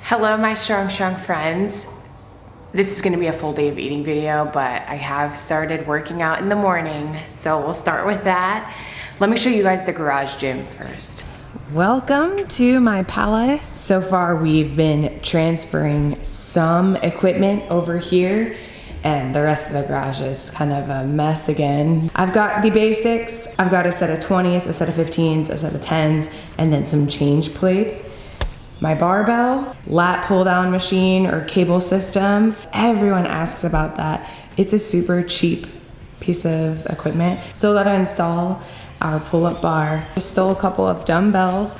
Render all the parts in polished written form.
Hello my strong friends. This is gonna be a full day of eating video, but I have started working out in the morning, so we'll start with that. Let me show you guys the garage gym first. Welcome to my palace. So far we've been transferring some equipment over here and the rest of the garage is kind of a mess again. I've got the basics. I've got a set of 20s, a set of 15s, a set of 10s, and then some change plates. My barbell, lat pull down machine or cable system. Everyone asks about that. It's a super cheap piece of equipment. Still gotta install our pull-up bar. Just stole a couple of dumbbells.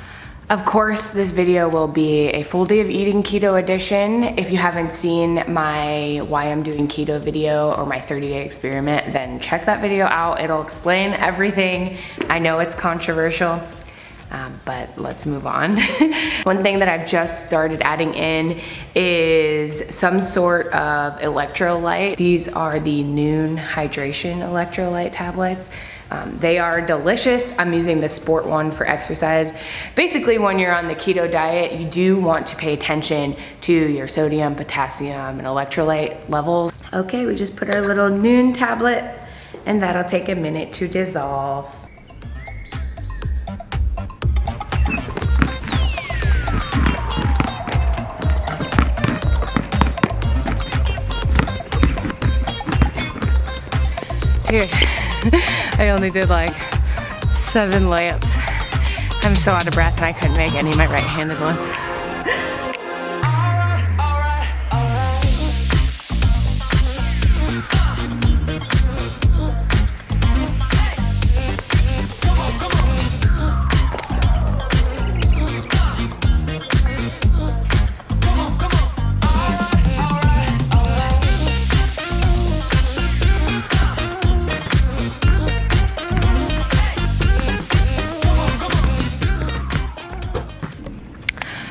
Of course, this video will be a full day of eating keto edition. If you haven't seen my why I'm doing keto video or my 30-day experiment, then check that video out. It'll explain everything. I know it's controversial. But let's move on. One thing that I've just started adding in is some sort of electrolyte. These are the Noon Hydration electrolyte tablets. They are delicious. I'm using the sport one for exercise. Basically, when you're on the keto diet, you do want to pay attention to your sodium, potassium, and electrolyte levels. Okay, we just put our little Noon tablet, and that'll take a minute to dissolve. Dude, I only did like 7 layups. I'm so out of breath and I couldn't make any of my right-handed ones.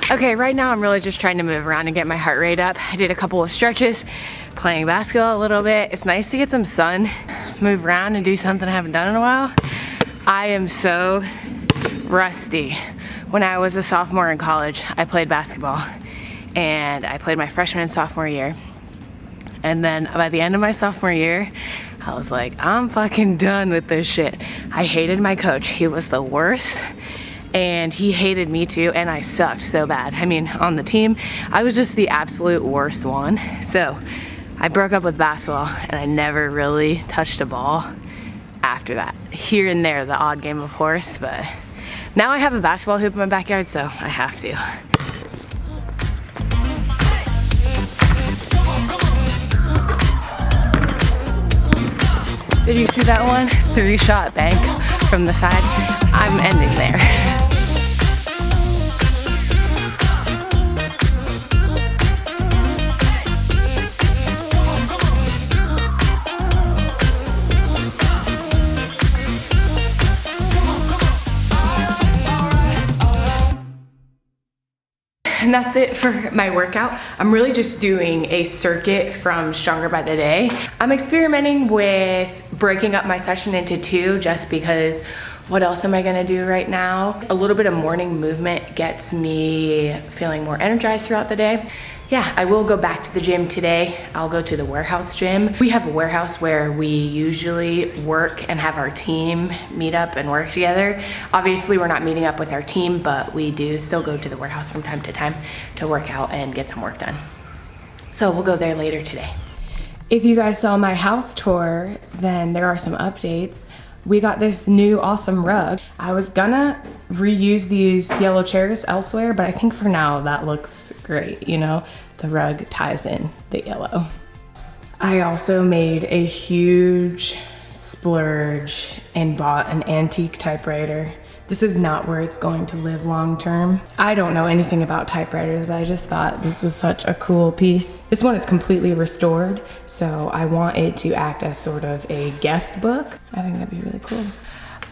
Okay, right now I'm really just trying to move around and get my heart rate up. I did a couple of stretches, playing basketball a little bit. It's nice to get some sun, move around and do something I haven't done in a while. I am so rusty. When I was a sophomore in college, I played basketball and I played my freshman and sophomore year. And then by the end of my sophomore year, I was like, I'm fucking done with this shit. I hated my coach. He was the worst. And he hated me too, and I sucked so bad. I mean, on the team, I was just the absolute worst one. So I broke up with basketball and I never really touched a ball after that. Here and there, the odd game of horse, but now I have a basketball hoop in my backyard, so I have to. Did you see that one? 3-shot bank from the side. I'm ending there. And that's it for my workout. I'm really just doing a circuit from Stronger by the Day. I'm experimenting with breaking up my session into 2 just because what else am I gonna do right now? A little bit of morning movement gets me feeling more energized throughout the day. Yeah, I will go back to the gym today. I'll go to the warehouse gym. We have a warehouse where we usually work and have our team meet up and work together. Obviously, we're not meeting up with our team, but we do still go to the warehouse from time to time to work out and get some work done. So we'll go there later today. If you guys saw my house tour, then there are some updates. We got this new awesome rug. I was gonna reuse these yellow chairs elsewhere, but I think for now that looks great, you know? The rug ties in the yellow. I also made a huge splurge and bought an antique typewriter. This is not where it's going to live long term. I don't know anything about typewriters, but I just thought this was such a cool piece. This one is completely restored, so I want it to act as sort of a guest book. I think that'd be really cool.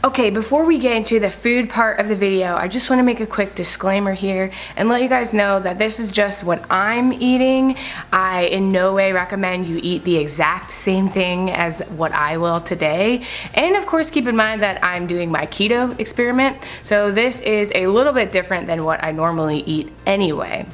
Okay, before we get into the food part of the video, I just want to make a quick disclaimer here and let you guys know that this is just what I'm eating. I in no way recommend you eat the exact same thing as what I will today. And of course, keep in mind that I'm doing my keto experiment, so this is a little bit different than what I normally eat anyway.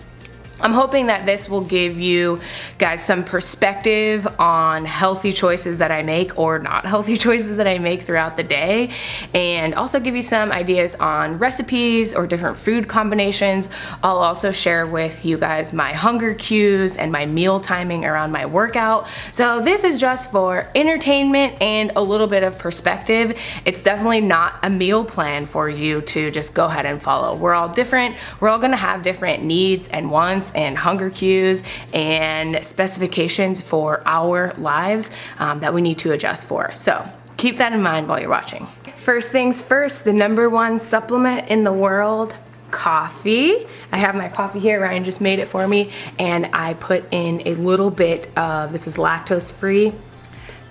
I'm hoping that this will give you guys some perspective on healthy choices that I make or not healthy choices that I make throughout the day, and also give you some ideas on recipes or different food combinations. I'll also share with you guys my hunger cues and my meal timing around my workout. So this is just for entertainment and a little bit of perspective. It's definitely not a meal plan for you to just go ahead and follow. We're all different. We're all gonna have different needs and wants and hunger cues and specifications for our lives that we need to adjust for. So keep that in mind while you're watching. First things first, the #1 supplement in the world, coffee. I have my coffee here. Ryan just made it for me, and I put in a little bit of, this is lactose free.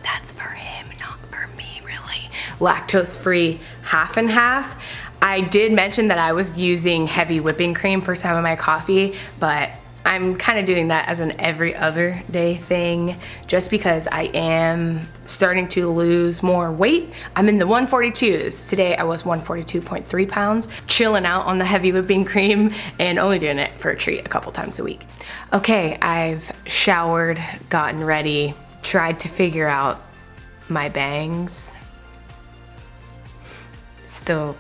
That's for him, not for me really. Lactose free, half and half. I did mention that I was using heavy whipping cream for some of my coffee, but I'm kind of doing that as an every other day thing just because I am starting to lose more weight. I'm in the 142s. Today I was 142.3 pounds, chilling out on the heavy whipping cream and only doing it for a treat a couple times a week. Okay, I've showered, gotten ready, tried to figure out my bangs. Still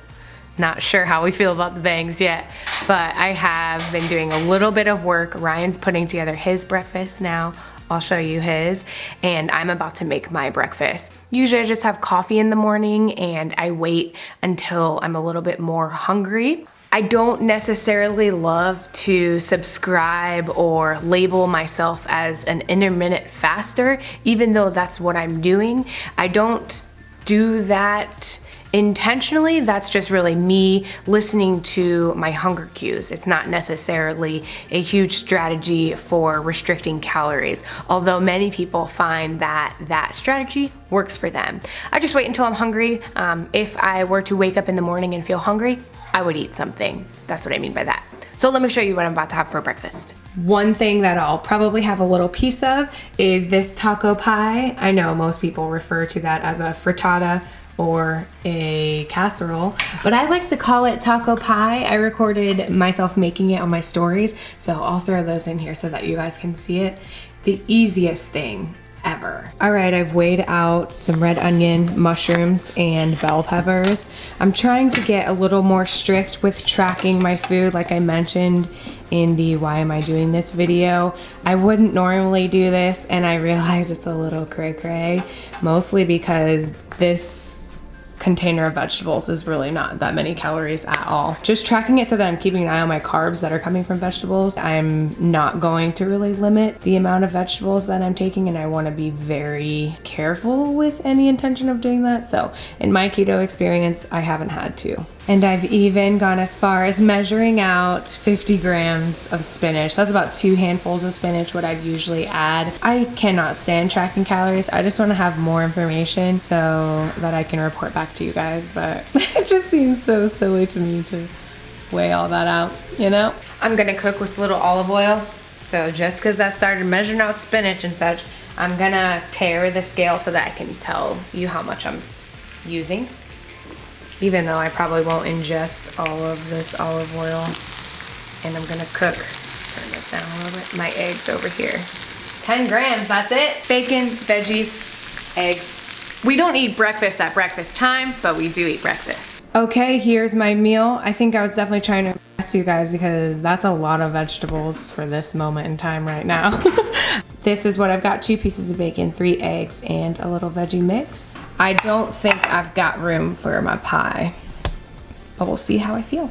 not sure how we feel about the bangs yet, but I have been doing a little bit of work. Ryan's putting together his breakfast now. I'll show you his, and I'm about to make my breakfast. Usually I just have coffee in the morning and I wait until I'm a little bit more hungry. I don't necessarily love to subscribe or label myself as an intermittent faster, even though that's what I'm doing. I don't do that intentionally. That's just really me listening to my hunger cues. It's not necessarily a huge strategy for restricting calories, although many people find that that strategy works for them. I just wait until I'm hungry. If I were to wake up in the morning and feel hungry, I would eat something. That's what I mean by that. So let me show you what I'm about to have for breakfast. One thing that I'll probably have a little piece of is this taco pie. I know most people refer to that as a frittata or a casserole, but I like to call it taco pie. I recorded myself making it on my stories, so I'll throw those in here so that you guys can see it. The easiest thing ever. All right, I've weighed out some red onion, mushrooms, and bell peppers. I'm trying to get a little more strict with tracking my food, like I mentioned in the why am I doing this video. I wouldn't normally do this, and I realize it's a little cray-cray, mostly because this container of vegetables is really not that many calories at all. Just tracking it so that I'm keeping an eye on my carbs that are coming from vegetables. I'm not going to really limit the amount of vegetables that I'm taking, and I want to be very careful with any intention of doing that. So in my keto experience, I haven't had to. And I've even gone as far as measuring out 50 grams of spinach. That's about 2 handfuls of spinach, what I'd usually add. I cannot stand tracking calories. I just want to have more information so that I can report back to you guys, but it just seems so silly to me to weigh all that out, you know? I'm gonna cook with a little olive oil. So just because I started measuring out spinach and such, I'm gonna tear the scale so that I can tell you how much I'm using, even though I probably won't ingest all of this olive oil. And I'm gonna cook, turn this down a little bit, my eggs over here. 10 grams, that's it. Bacon, veggies, eggs. We don't eat breakfast at breakfast time, but we do eat breakfast. Okay, here's my meal. I think I was definitely trying to impress you guys because that's a lot of vegetables for this moment in time right now. This is what I've got: 2 pieces of bacon, 3 eggs, and a little veggie mix. I don't think I've got room for my pie, but we'll see how I feel.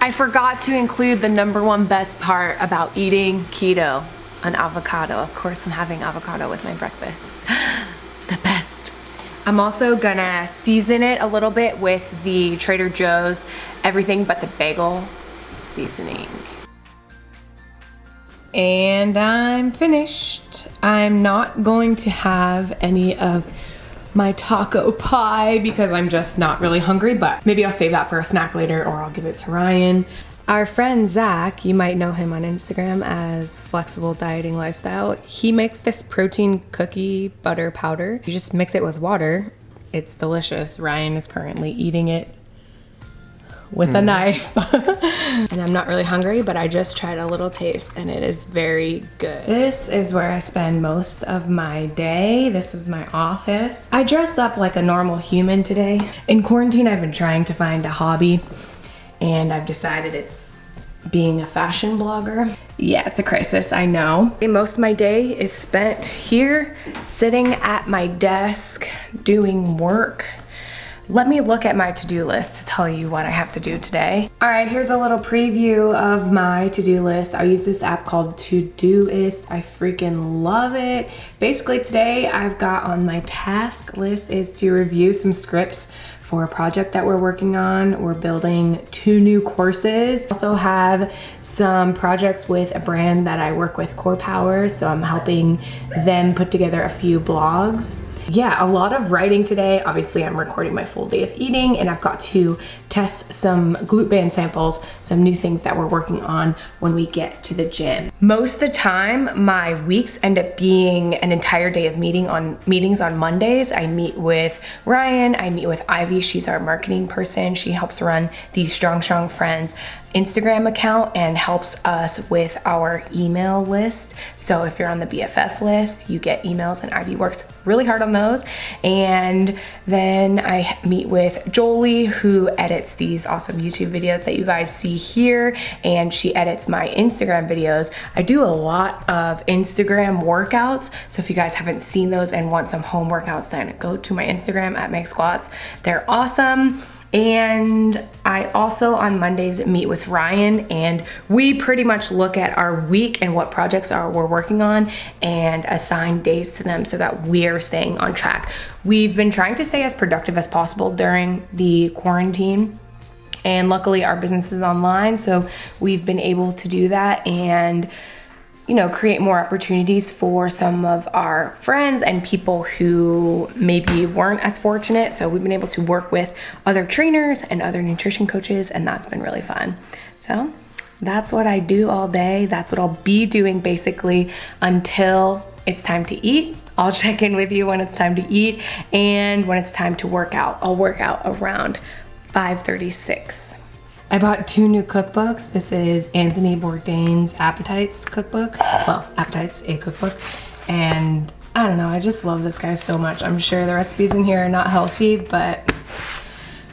I forgot to include the #1 best part about eating keto, an avocado. Of course, I'm having avocado with my breakfast. The best. I'm also gonna season it a little bit with the Trader Joe's everything but the bagel seasoning. And I'm finished. I'm not going to have any of my taco pie because I'm just not really hungry, but maybe I'll save that for a snack later, or I'll give it to Ryan. Our friend Zach, you might know him on Instagram as Flexible Dieting Lifestyle. He makes this protein cookie butter powder. You just mix it with water. It's delicious. Ryan is currently eating it with a knife. And I'm not really hungry, but I just tried a little taste and it is very good. This is where I spend most of my day. This is my office. I dress up like a normal human today. In quarantine, I've been trying to find a hobby and I've decided it's being a fashion blogger. Yeah, it's a crisis, I know. Most of my day is spent here, sitting at my desk, doing work. Let me look at my to-do list to tell you what I have to do today. All right, here's a little preview of my to-do list. I use this app called Todoist. I freaking love it. Basically today I've got on my task list is to review some scripts for a project that we're working on. We're building 2 new courses. Also have some projects with a brand that I work with, Core Power, so I'm helping them put together a few blogs. Yeah, a lot of writing today. Obviously, I'm recording my full day of eating and I've got to test some glute band samples, some new things that we're working on when we get to the gym. Most of the time, my weeks end up being an entire day of meetings on Mondays. I meet with Ryan, I meet with Ivy, she's our marketing person. She helps run the Strong Friends Instagram account and helps us with our email list. So if you're on the BFF list, you get emails and Ivy works really hard on those. And then I meet with Jolie, who edits these awesome YouTube videos that you guys see here, and she edits my Instagram videos. I do a lot of Instagram workouts, so if you guys haven't seen those and want some home workouts, then go to my Instagram at Meg Squats. They're awesome. And I also on Mondays meet with Ryan and we pretty much look at our week and what projects we're working on and assign days to them so that we're staying on track. We've been trying to stay as productive as possible during the quarantine, and luckily our business is online, so we've been able to do that and create more opportunities for some of our friends and people who maybe weren't as fortunate. So we've been able to work with other trainers and other nutrition coaches, and that's been really fun. So that's what I do all day. That's what I'll be doing basically until it's time to eat. I'll check in with you when it's time to eat, and when it's time to work out, I'll work out around 5:36. I bought 2 new cookbooks. This is Anthony Bourdain's Appetites cookbook. Well, Appetites, a cookbook. And I don't know, I just love this guy so much. I'm sure the recipes in here are not healthy, but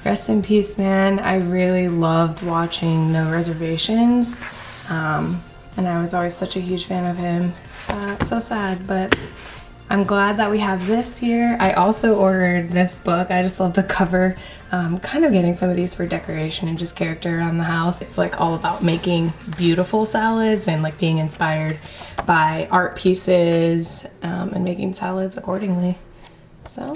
rest in peace, man. I really loved watching No Reservations. And I was always such a huge fan of him. So sad, but I'm glad that we have this here. I also ordered this book. I just love the cover. Kind of getting some of these for decoration and just character around the house. It's like all about making beautiful salads and like being inspired by art pieces and making salads accordingly. So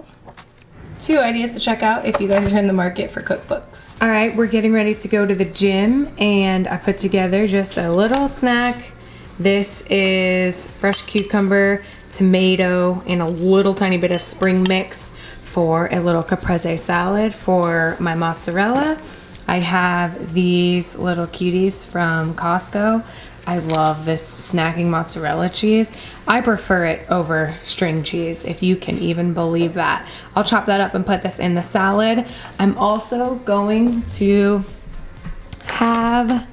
2 ideas to check out if you guys are in the market for cookbooks. All right, we're getting ready to go to the gym and I put together just a little snack. This is fresh cucumber, tomato, and a little tiny bit of spring mix for a little caprese salad. For my mozzarella, I have these little cuties from Costco. I love this snacking mozzarella cheese. I prefer it over string cheese, if you can even believe that. I'll chop that up and put this in the salad. I'm also going to have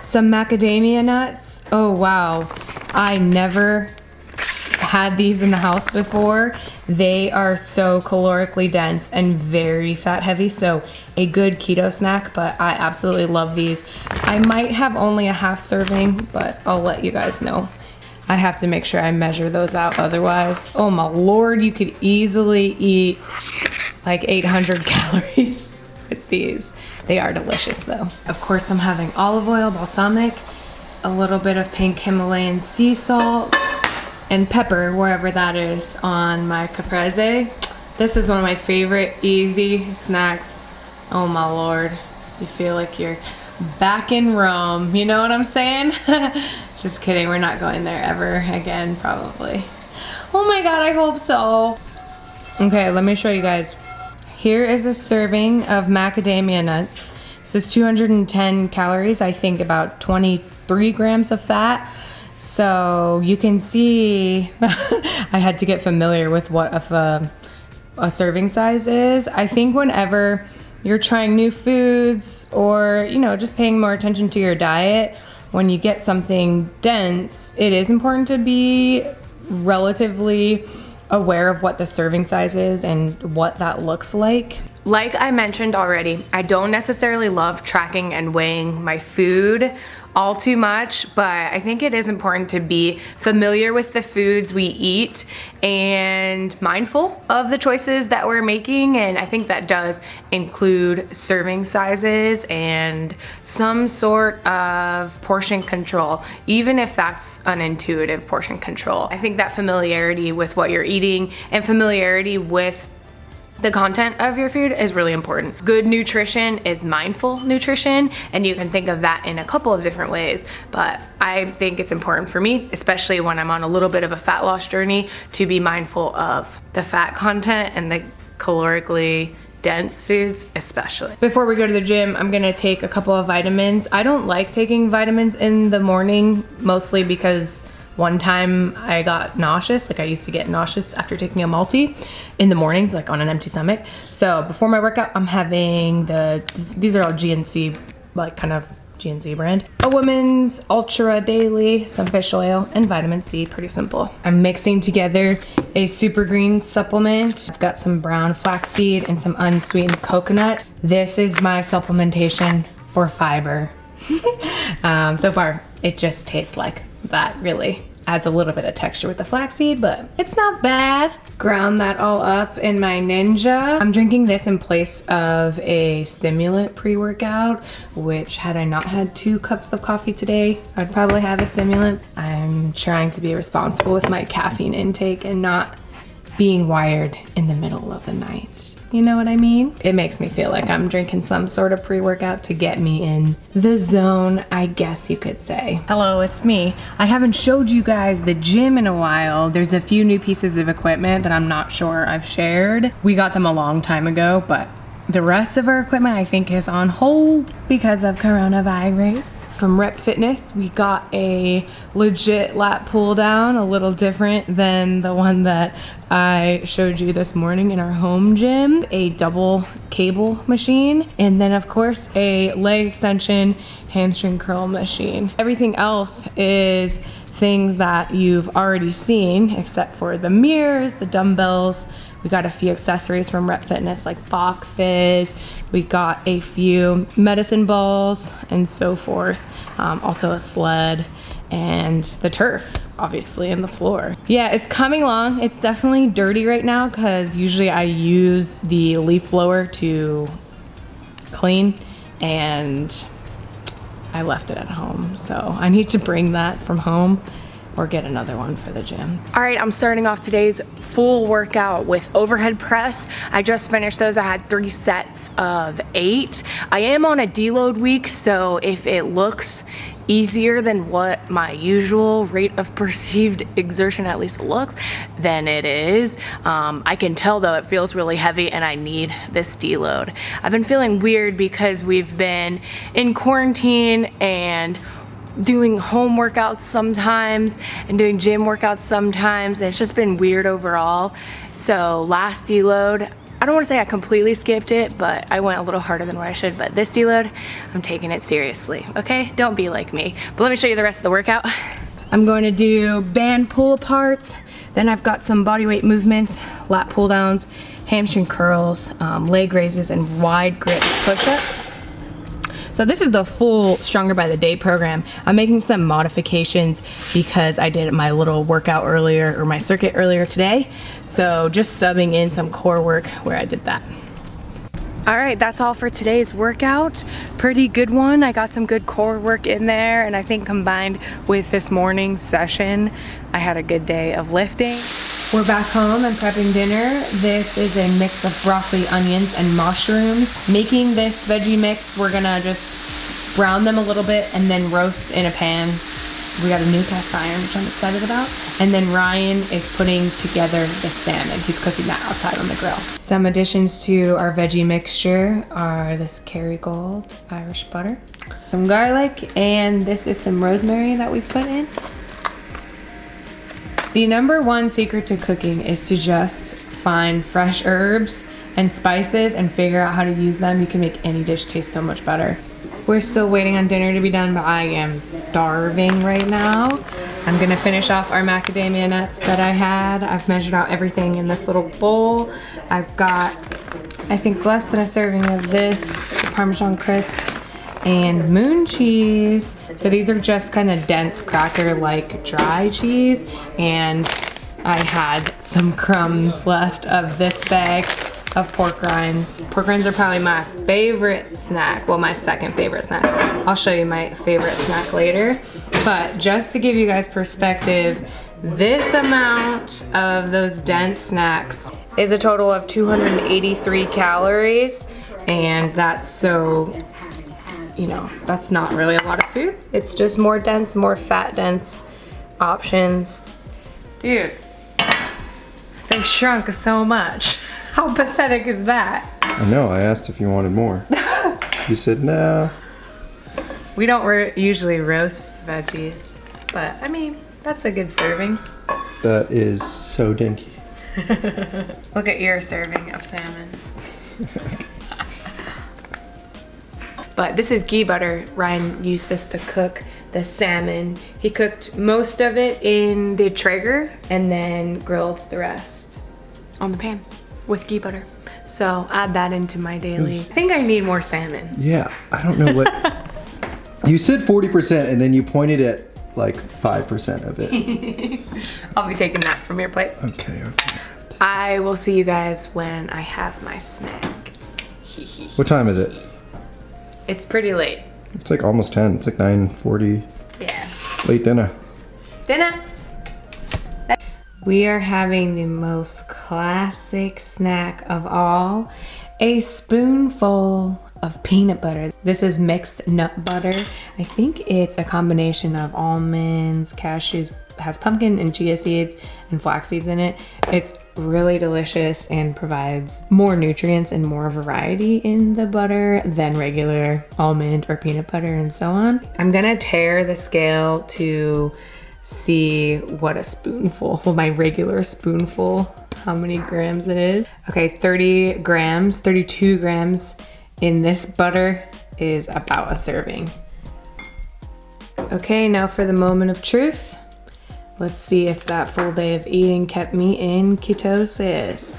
some macadamia nuts. Oh wow, I never had these in the house before. They are so calorically dense and very fat heavy, so a good keto snack, but I absolutely love these. I might have only a half serving, but I'll let you guys know. I have to make sure I measure those out, otherwise, oh my lord, you could easily eat like 800 calories with these. They are delicious though. Of course, I'm having olive oil, balsamic, a little bit of pink Himalayan sea salt, and pepper, wherever that is, on my caprese. This is one of my favorite easy snacks. Oh my lord, you feel like you're back in Rome, you know what I'm saying? Just kidding, we're not going there ever again, probably. Oh my god, I hope so. Okay, let me show you guys. Here is a serving of macadamia nuts. This is 210 calories, I think about 23 grams of fat. So you can see, I had to get familiar with what a serving size is. I think whenever you're trying new foods or, you know, just paying more attention to your diet, when you get something dense, it is important to be relatively aware of what the serving size is and what that looks like. Like I mentioned already, I don't necessarily love tracking and weighing my food all too much, but I think it is important to be familiar with the foods we eat and mindful of the choices that we're making. And I think that does include serving sizes and some sort of portion control, even if that's unintuitive portion control. I think that familiarity with what you're eating and familiarity with the content of your food is really important. Good nutrition is mindful nutrition, and you can think of that in a couple of different ways, but I think it's important for me, especially when I'm on a little bit of a fat loss journey, to be mindful of the fat content and the calorically dense foods especially. Before we go to the gym, I'm gonna take a couple of vitamins. I don't like taking vitamins in the morning, mostly because one time I got nauseous. Like I used to get nauseous after taking a multi in the mornings, like on an empty stomach. So before my workout, I'm having these are all GNC, like kind of GNC brand. A Woman's Ultra Daily, some fish oil, and vitamin C, pretty simple. I'm mixing together a super green supplement. I've got some brown flaxseed and some unsweetened coconut. This is my supplementation for fiber. So far, it just tastes like that, really. Adds a little bit of texture with the flaxseed, but it's not bad. Ground that all up in my Ninja. I'm drinking this in place of a stimulant pre-workout, which had I not had 2 cups of coffee today, I'd probably have a stimulant. I'm trying to be responsible with my caffeine intake and not being wired in the middle of the night. You know what I mean? It makes me feel like I'm drinking some sort of pre-workout to get me in the zone, I guess you could say. Hello, it's me. I haven't showed you guys the gym in a while. There's a few new pieces of equipment that I'm not sure I've shared. We got them a long time ago, but the rest of our equipment I think is on hold because of coronavirus. From Rep Fitness, we got a legit lat pull down, a little different than the one that I showed you this morning in our home gym, a double cable machine, and then of course a leg extension hamstring curl machine. Everything else is things that you've already seen, except for the mirrors, the dumbbells. We got a few accessories from Rep Fitness like boxes. We got a few medicine balls and so forth. Also a sled and the turf, obviously, and the floor. Yeah, it's coming along. It's definitely dirty right now because usually I use the leaf blower to clean, and I left it at home. So I need to bring that from home or get another one for the gym. All right, I'm starting off today's full workout with overhead press. I just finished those. I had 3 sets of 8. I am on a deload week, so if it looks easier than what my usual rate of perceived exertion at least looks, then it is. I can tell though it feels really heavy and I need this deload. I've been feeling weird because we've been in quarantine and doing home workouts sometimes and doing gym workouts sometimes. It's just been weird overall. So last deload, I don't want to say I completely skipped it, but I went a little harder than what I should. But this deload, I'm taking it seriously, okay? Don't be like me. But let me show you the rest of the workout. I'm going to do band pull aparts. Then I've got some body weight movements, lat pull downs, hamstring curls, leg raises, and wide grip push-ups. So this is the full Stronger by the Day program. I'm making some modifications because I did my little workout earlier, or my circuit earlier today. So just subbing in some core work where I did that. All right, that's all for today's workout. Pretty good one. I got some good core work in there, and I think combined with this morning's session, I had a good day of lifting. We're back home and prepping dinner. This is a mix of broccoli, onions, and mushrooms. Making this veggie mix, we're gonna just brown them a little bit and then roast in a pan. We got a new cast iron, which I'm excited about. And then Ryan is putting together the salmon. He's cooking that outside on the grill. Some additions to our veggie mixture are this Kerrygold Irish butter, some garlic, and this is some rosemary that we put in. The #1 secret to cooking is to just find fresh herbs and spices and figure out how to use them, you can make any dish taste so much better. We're still waiting on dinner to be done, but I am starving right now. I'm gonna finish off our macadamia nuts that I had. I've measured out everything in this little bowl. I've got, I think, less than a serving of this, Parmesan crisps, and moon cheese. So these are just kind of dense cracker-like dry cheese, and I had some crumbs left of this bag of pork rinds. Pork rinds are probably my favorite snack. Well, my second favorite snack. I'll show you my favorite snack later. But just to give you guys perspective, this amount of those dense snacks is a total of 283 calories. And that's so, you know, that's not really a lot of food. It's just more dense, more fat dense options. Dude, they shrunk so much. How pathetic is that? I know, I asked if you wanted more. You said no. We don't usually roast veggies, but I mean, that's a good serving. That is so dinky. Look at your serving of salmon. But this is ghee butter. Ryan used this to cook the salmon. He cooked most of it in the Traeger and then grilled the rest on the pan with ghee butter. So add that into my daily. I think I need more salmon. Yeah, I don't know what. You said 40% and then you pointed at like 5% of it. I'll be taking that from your plate. Okay. I will see you guys when I have my snack. What time is it? It's pretty late. It's like almost 10. It's like 9:40. Yeah. Late dinner. Dinner. We are having the most classic snack of all, a spoonful of peanut butter. This is mixed nut butter. I think it's a combination of almonds, cashews, has pumpkin and chia seeds and flax seeds in it. It's really delicious and provides more nutrients and more variety in the butter than regular almond or peanut butter and so on. I'm gonna tear the scale to see what a spoonful, well, my regular spoonful, how many grams it is. Okay, 30 grams, 32 grams in this butter is about a serving. Okay, now for the moment of truth. Let's see if that full day of eating kept me in ketosis.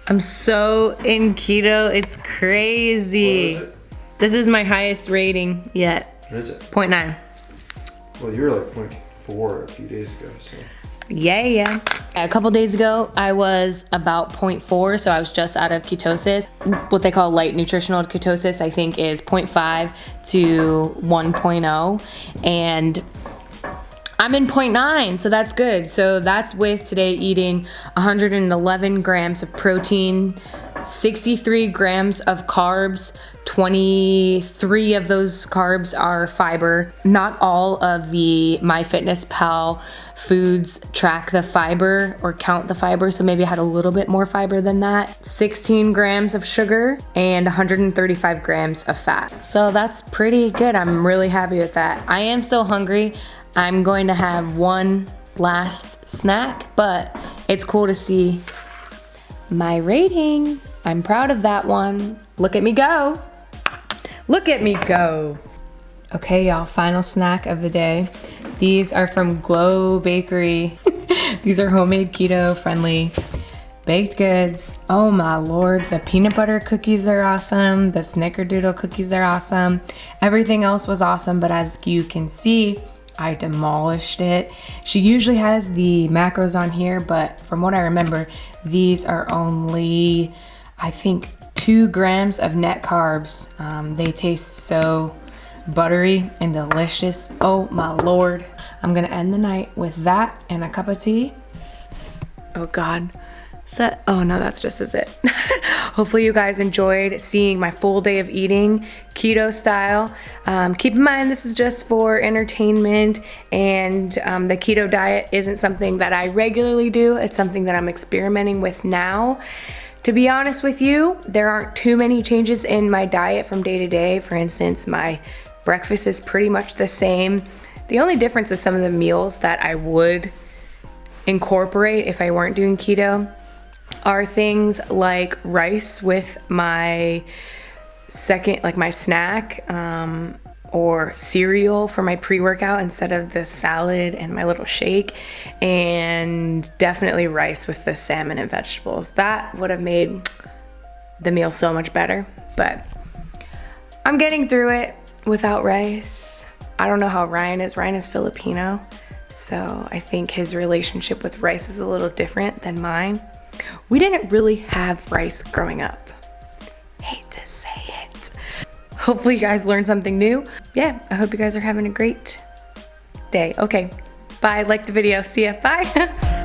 I'm so in keto, it's crazy. What is it? This is my highest rating yet. What is it? 0.9. Well, you were like 0.4 a few days ago, so. Yeah. A couple days ago, I was about 0.4, so I was just out of ketosis. What they call light nutritional ketosis, I think, is 0.5 to 1.0, and I'm in 0.9, so that's good. So that's with today eating 111 grams of protein, 63 grams of carbs, 23 of those carbs are fiber. Not all of the MyFitnessPal foods track the fiber or count the fiber, so maybe I had a little bit more fiber than that. 16 grams of sugar and 135 grams of fat. So that's pretty good. I'm really happy with that. I am still hungry. I'm going to have one last snack, but it's cool to see my rating. I'm proud of that one. Look at me go. Look at me go. Okay, y'all, final snack of the day. These are from Glow Bakery. These are homemade keto friendly baked goods. Oh my Lord, the peanut butter cookies are awesome. The snickerdoodle cookies are awesome. Everything else was awesome, but as you can see, I demolished it. She usually has the macros on here, but from what I remember, these are only, I think, 2 grams of net carbs. They taste so buttery and delicious. Oh my Lord. I'm gonna end the night with that and a cup of tea. Oh God. Oh no, that's just as it. Hopefully you guys enjoyed seeing my full day of eating keto style. Keep in mind this is just for entertainment, and the keto diet isn't something that I regularly do. It's something that I'm experimenting with now. To be honest with you, there aren't too many changes in my diet from day to day. For instance, my breakfast is pretty much the same. The only difference with some of the meals that I would incorporate if I weren't doing keto are things like rice with my my snack, or cereal for my pre-workout instead of the salad and my little shake, and definitely rice with the salmon and vegetables. That would have made the meal so much better, but I'm getting through it without rice. I don't know how Ryan is. Ryan is Filipino, so I think his relationship with rice is a little different than mine. We didn't really have rice growing up. Hate to say it. Hopefully you guys learned something new. Yeah, I hope you guys are having a great day. Okay, bye. Like the video. See ya. Bye.